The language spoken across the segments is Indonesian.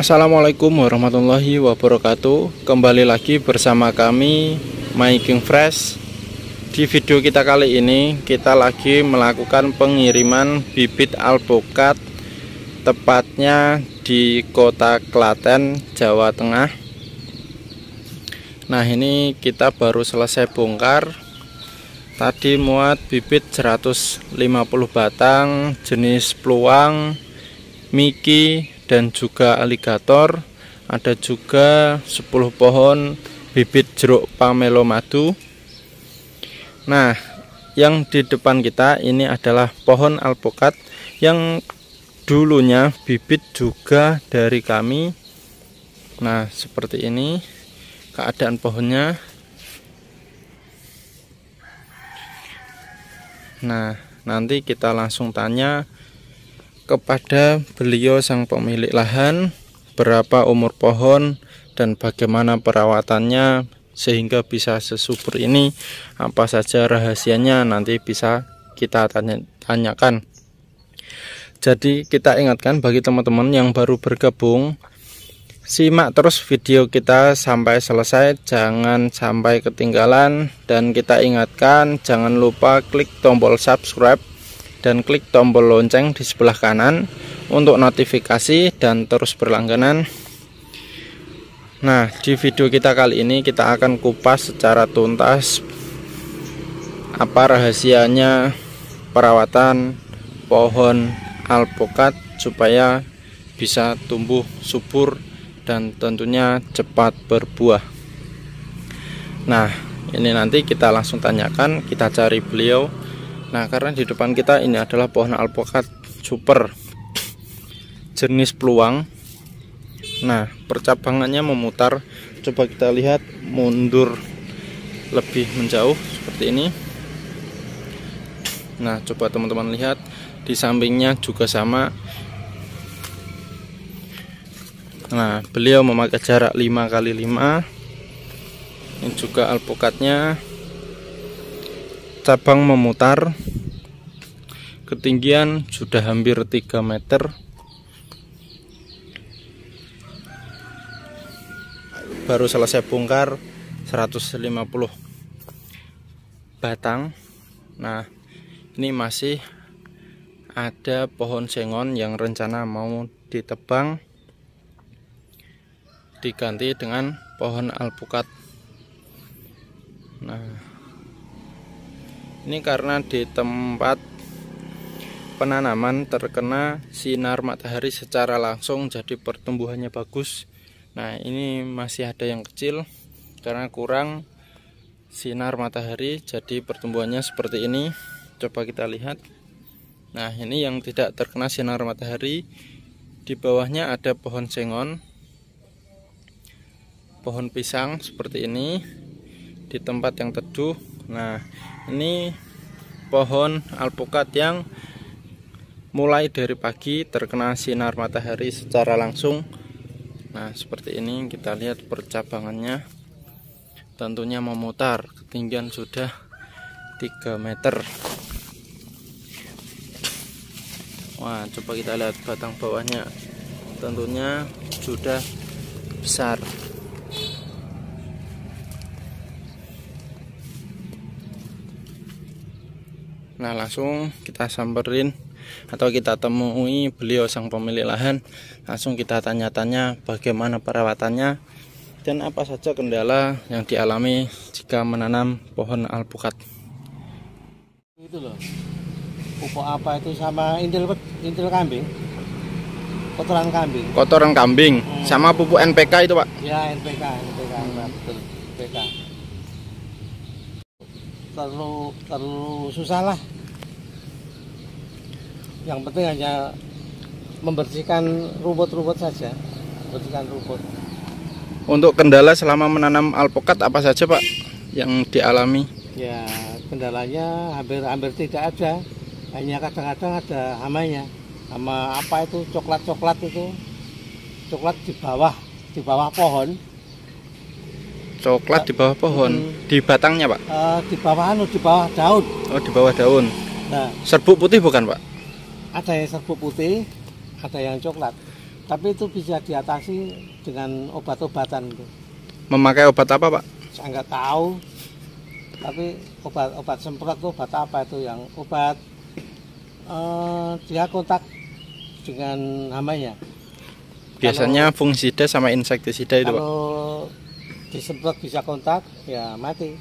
Assalamualaikum warahmatullahi wabarakatuh. Kembali lagi bersama kami Making Fresh. Di video kita kali ini kita lagi melakukan pengiriman bibit alpukat, tepatnya di kota Klaten, Jawa Tengah. Nah, ini kita baru selesai bongkar. Tadi muat bibit 150 batang jenis pluang, miki, dan juga aligator. Ada juga 10 pohon bibit jeruk pamelo madu. Nah, yang di depan kita ini adalah pohon alpukat yang dulunya bibit juga dari kami. Nah, seperti ini keadaan pohonnya. Nah, nanti kita langsung tanya kepada beliau sang pemilik lahan berapa umur pohon dan bagaimana perawatannya sehingga bisa sesubur ini. Apa saja rahasianya nanti bisa kita tanyakan. Jadi kita ingatkan bagi teman-teman yang baru bergabung, simak terus video kita sampai selesai, jangan sampai ketinggalan. Dan kita ingatkan jangan lupa klik tombol subscribe dan klik tombol lonceng di sebelah kanan untuk notifikasi dan terus berlangganan. Nah, di video kita kali ini kita akan kupas secara tuntas apa rahasianya perawatan pohon alpukat supaya bisa tumbuh subur dan tentunya cepat berbuah. Nah, ini nanti kita langsung tanyakan, kita cari beliau. Nah, karena di depan kita ini adalah pohon alpukat super jenis pluang. Nah, percabangannya memutar. Coba kita lihat mundur lebih menjauh seperti ini. Nah, coba teman-teman lihat di sampingnya juga sama. Nah, beliau memakai jarak 5x5. Ini juga alpukatnya. Cabang memutar, ketinggian sudah hampir 3 meter. Baru selesai bongkar 150 batang. Nah, ini masih ada pohon sengon yang rencana mau ditebang diganti dengan pohon alpukat. Nah, ini karena di tempat penanaman terkena sinar matahari secara langsung, jadi pertumbuhannya bagus. Nah, ini masih ada yang kecil karena kurang sinar matahari, jadi pertumbuhannya seperti ini. Coba kita lihat. Nah, ini yang tidak terkena sinar matahari. Di bawahnya ada pohon sengon, pohon pisang seperti ini di tempat yang teduh. Nah, ini pohon alpukat yang mulai dari pagi terkena sinar matahari secara langsung. Nah, seperti ini kita lihat percabangannya tentunya memutar, ketinggian sudah 3 meter. Wah, coba kita lihat batang bawahnya, tentunya sudah besar. Nah, langsung kita samperin atau kita temui beliau sang pemilik lahan. Langsung kita tanya-tanya bagaimana perawatannya dan apa saja kendala yang dialami jika menanam pohon alpukat. Itu loh, pupuk apa itu sama intil kambing, kotoran kambing. Kotoran kambing sama pupuk NPK itu, Pak? Ya, NPK, betul, NPK. Terlalu susah lah. Yang penting hanya membersihkan rumput-rumput saja, membersihkan rumput. Untuk kendala selama menanam alpukat apa saja, Pak, yang dialami? Ya, kendalanya hampir tidak ada. Hanya kadang-kadang ada hamanya. Hama apa itu, coklat itu. Coklat di bawah pohon. Coklat di bawah pohon. Di batangnya, Pak? Di bawah daun. Oh, di bawah daun. Nah, serbuk putih bukan, Pak? Ada yang serbuk putih, ada yang coklat. Tapi itu bisa diatasi dengan obat-obatan itu. Memakai obat apa, Pak? Saya nggak tahu. Tapi obat semprot itu obat apa itu yang obat dia kontak dengan hamanya. Biasanya fungisida sama insektisida itu, Pak. Kalau disemprot bisa kontak, ya mati.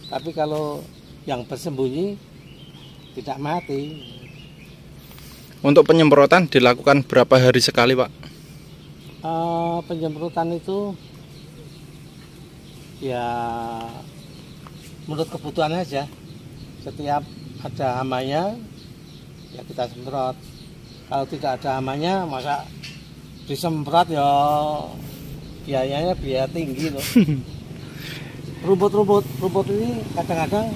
Tapi kalau yang bersembunyi tidak mati. Untuk penyemprotan dilakukan berapa hari sekali, Pak? Penyemprotan itu ya menurut kebutuhan aja. Setiap ada hamanya ya kita semprot. Kalau tidak ada hamanya masa disemprot ya biayanya biaya tinggi loh. Rumput ini kadang-kadang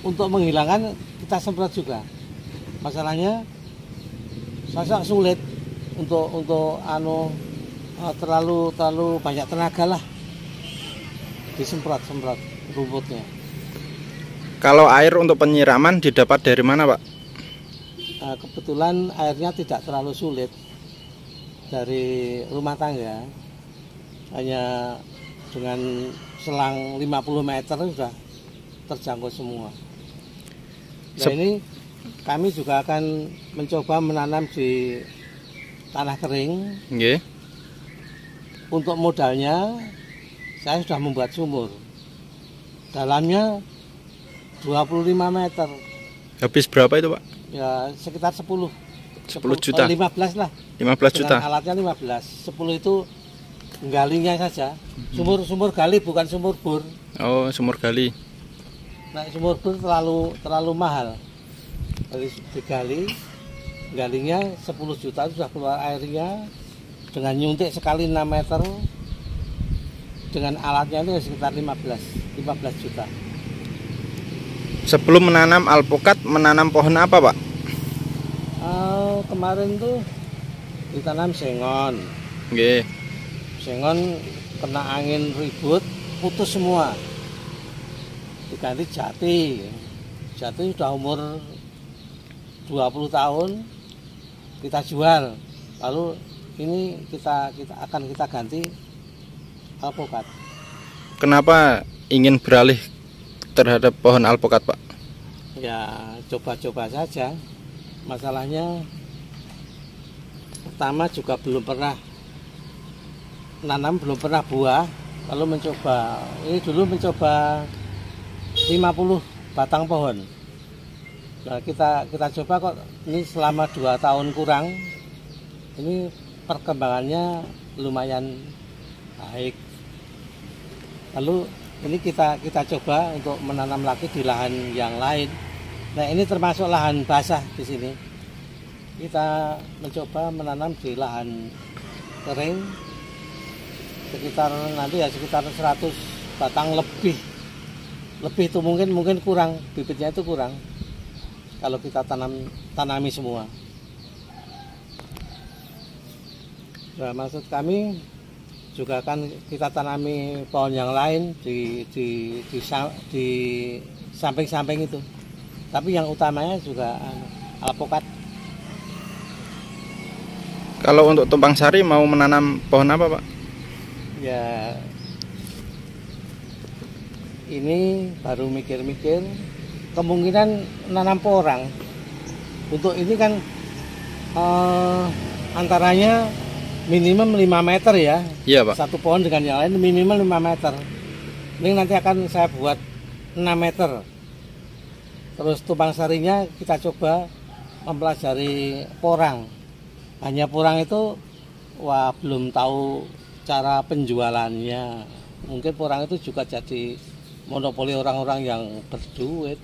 untuk menghilangkan kita semprot juga. Masalahnya sangat sulit untuk terlalu banyak tenaga lah disemprot rumputnya. Kalau air untuk penyiraman didapat dari mana, Pak? Kebetulan airnya tidak terlalu sulit dari rumah tangga, hanya dengan selang 50 meter sudah terjangkau semua. Nah ini kami juga akan mencoba menanam di tanah kering. Nggih. Untuk modalnya saya sudah membuat sumur. Dalamnya 25 meter. Habis berapa itu, Pak? Ya sekitar 10 juta. 15 lah. 15 juta. Dengan alatnya 15. 10 itu galinya saja. Sumur gali bukan sumur bor. Oh, sumur gali. Nah, sumur bor terlalu mahal. Dari digali, galinya 10 juta sudah keluar airnya, dengan nyuntik sekali 6 meter, dengan alatnya itu sekitar 15 juta. Sebelum menanam alpukat, menanam pohon apa, Pak? Kemarin tuh ditanam sengon. Nggih. Sengon kena angin ribut, putus semua. Diganti jati. Jati sudah umur 20 tahun kita jual, lalu ini kita akan ganti alpukat. Kenapa ingin beralih terhadap pohon alpukat, Pak? Ya coba-coba saja. Masalahnya pertama juga belum pernah nanam, belum pernah buah. Lalu mencoba, ini dulu mencoba 50 batang pohon. Nah kita coba kok ini selama 2 tahun kurang, ini perkembangannya lumayan baik. Lalu ini kita coba untuk menanam lagi di lahan yang lain. Nah ini termasuk lahan basah di sini. Kita mencoba menanam di lahan kering sekitar 100 batang lebih itu mungkin kurang, bibitnya itu kurang. Kalau kita tanami semua. Nah, maksud kami juga akan kita tanami pohon yang lain di samping-samping itu. Tapi yang utamanya juga alpukat. Kalau untuk tumpang sari mau menanam pohon apa, Pak? Ya ini baru mikir-mikir, kemungkinan nanam porang. Untuk ini kan antaranya minimum 5 meter ya. Iya, Pak. Satu pohon dengan yang lain minimal 5 meter. Ini nanti akan saya buat 6 meter. Terus tumpang sarinya kita coba mempelajari porang. Hanya porang itu belum tahu cara penjualannya. Mungkin porang itu juga jadi monopoli orang-orang yang berduit.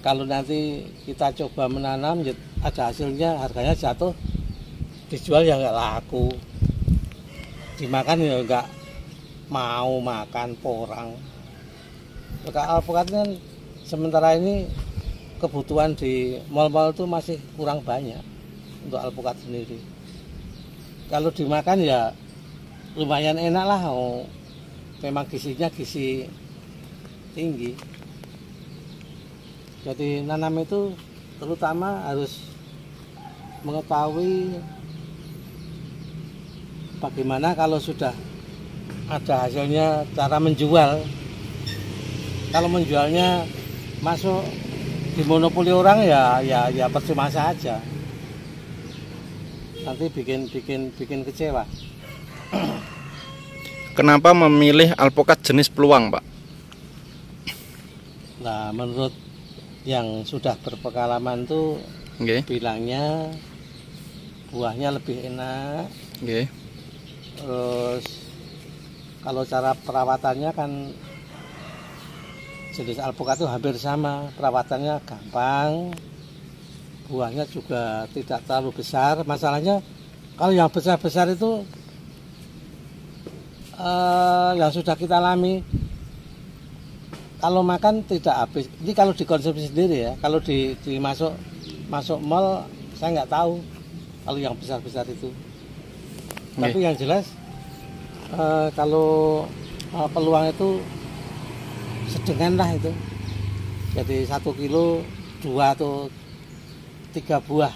Kalau nanti kita coba menanam, ada hasilnya, harganya jatuh, dijual ya nggak laku, dimakan ya nggak mau makan porang. Alpukat kan sementara ini kebutuhan di mal-mal itu masih kurang banyak untuk alpukat sendiri. Kalau dimakan ya lumayan enak lah, memang gizinya gizi tinggi. Jadi nanam itu terutama harus mengetahui bagaimana kalau sudah ada hasilnya cara menjual. Kalau menjualnya masuk di monopoli orang ya percuma saja. Nanti bikin kecewa. Kenapa memilih alpukat jenis peluang, Pak? Nah, menurut yang sudah berpengalaman tuh bilangnya buahnya lebih enak. Terus kalau cara perawatannya kan jenis alpukat itu hampir sama, perawatannya gampang, buahnya juga tidak terlalu besar. Masalahnya kalau yang besar-besar itu yang sudah kita alami, kalau makan tidak habis. Ini kalau dikonsumsi sendiri ya, kalau masuk mall saya nggak tahu kalau yang besar-besar itu. Tapi yang jelas kalau peluang itu sedengan lah itu. Jadi 1 kilo 2 atau 3 buah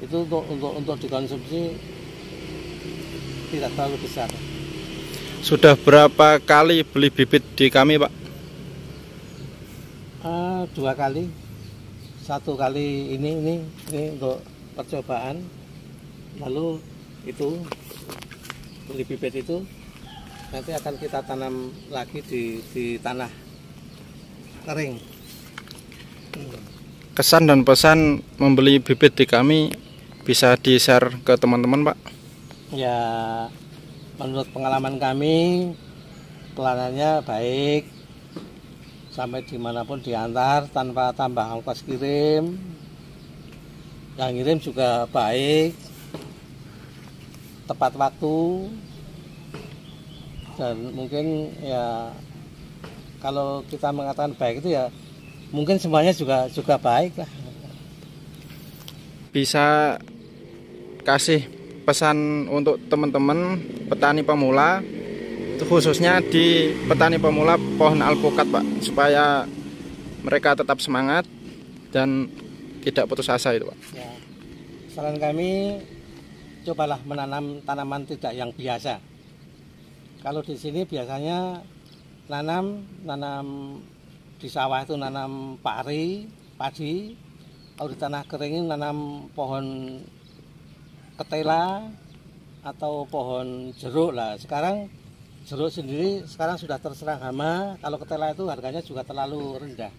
itu untuk dikonsumsi tidak terlalu besar. Sudah berapa kali beli bibit di kami, Pak? 2 kali. 1 kali ini untuk percobaan. Lalu itu beli bibit itu nanti akan kita tanam lagi di tanah kering. Kesan dan pesan membeli bibit di kami bisa di-share ke teman-teman, Pak? Ya, menurut pengalaman kami pelayanannya baik, sampai dimanapun diantar tanpa tambah ongkos kirim. Yang ngirim juga baik, tepat waktu, dan mungkin ya kalau kita mengatakan baik itu ya mungkin semuanya juga baik lah. Bisa kasih pesan untuk teman-teman petani pemula, khususnya di petani pemula pohon alpukat, Pak, supaya mereka tetap semangat dan tidak putus asa itu, Pak. Ya, saran kami cobalah menanam tanaman tidak yang biasa. Kalau di sini biasanya nanam di sawah itu nanam padi. Kalau di tanah kering ini nanam pohon ketela atau pohon jeruk lah. Sekarang jeruk sendiri sudah terserang hama. Kalau ketela itu harganya juga terlalu rendah.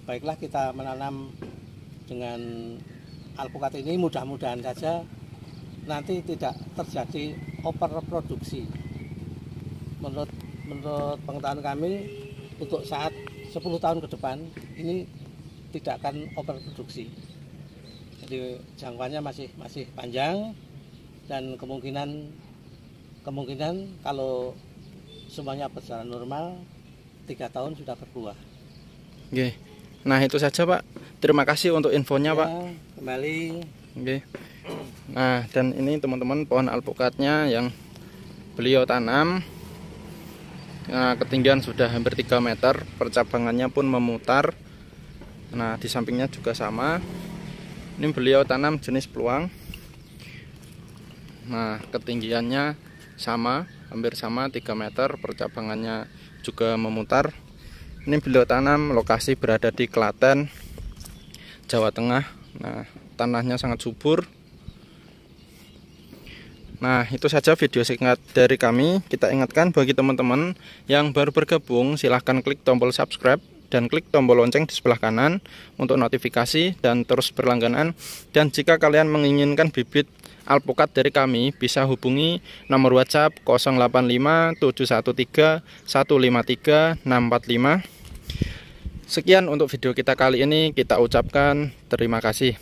Baiklah kita menanam dengan alpukat ini, mudah-mudahan saja nanti tidak terjadi overproduksi. Menurut pengetahuan kami untuk saat 10 tahun ke depan ini tidak akan overproduksi. Jadi jangkauannya masih panjang, dan kemungkinan kalau semuanya berjalan normal 3 tahun sudah berbuah. Oke. Nah, itu saja, Pak. Terima kasih untuk infonya, Ya, Pak. Kembali. Oke. Nah, dan ini teman-teman pohon alpukatnya yang beliau tanam. Nah, ketinggian sudah hampir 3 meter, percabangannya pun memutar. Nah, di sampingnya juga sama. Ini beliau tanam jenis peluang. Nah, ketinggiannya sama, hampir sama 3 meter, percabangannya juga memutar. Ini beliau tanam, lokasi berada di Klaten, Jawa Tengah. Nah, tanahnya sangat subur. Nah, itu saja video singkat dari kami. Kita ingatkan bagi teman-teman yang baru bergabung, silahkan klik tombol subscribe dan klik tombol lonceng di sebelah kanan untuk notifikasi dan terus berlangganan. Dan jika kalian menginginkan bibit alpukat dari kami, bisa hubungi nomor WhatsApp 085 713 153 645. Sekian untuk video kita kali ini, kita ucapkan terima kasih.